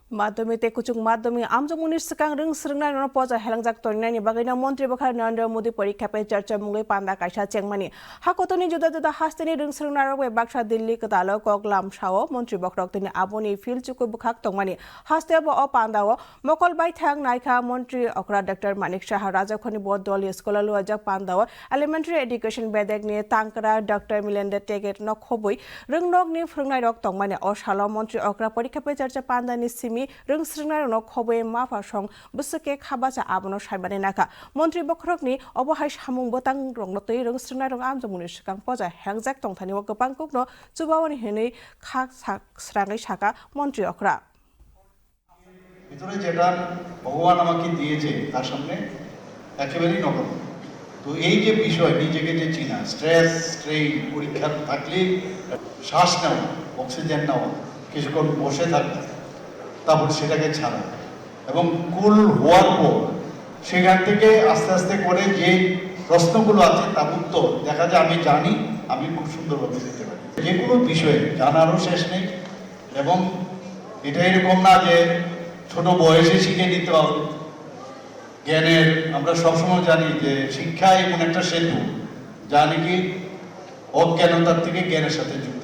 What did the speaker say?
Madhumite kuchung madhumi amjamuni sekang ring srengna no poja helangjak tornani bagina Montri Bakhar Narendra Modi parikha pe charcha mungoi panda kaisa chengmani hakotoni juda juda hasteni ring srengna ro baksha Delhi kadalo koklam shao Montri Bakhar tini aboni fil chuku bukhak tongmani haste bo o panda o mokol bai thang naikha Montri Okra Dr Manik Shah Raja khoni bod doli scholar lo ajak panda o elementary education bedek ni tangkara Dr Milenda Teget no khoboi ring nok ni phrungnai rok tongmani o shala Montri Okra parikha pe charcha panda ni ring srengna no khobe mafa song busake khabacha abono saibani naka Montri Bakhorokni obohai samung botang ronglotoi ring srengna rong amjamuni sikang poja hangjak tongthani o gopang kukno chubawani henei khak srangai saka Montri Okra ভিতরে যেটা ভগবান আমাকে দিয়েছে তার সামনে একেবারেই নগণ্য। তো এই যে বিষয় নিজেকে যে চিনা স্ট্রেস স্ট্রেইন পরীক্ষা থাকলে শ্বাস নেওয়া অক্সিজেন নেওয়া কিছুক্ষণ বসে থাকা তারপর সেটাকে ছাড়া এবং কুল হওয়ার পর সেখান থেকে আস্তে আস্তে করে যে প্রশ্নগুলো আছে তার উত্তর দেখা যায় আমি জানি আমি খুব সুন্দরভাবে দিতে পারি যে কোনো বিষয়ে জানারও শেষ নেই এবং এটা এরকম না যে ছোট বয়সে শিখে নিতে হবে জ্ঞানের আমরা সবসময় জানি যে শিক্ষা এমন একটা সেতু যা নাকি অজ্ঞানতার থেকে জ্ঞানের সাথে যুক্ত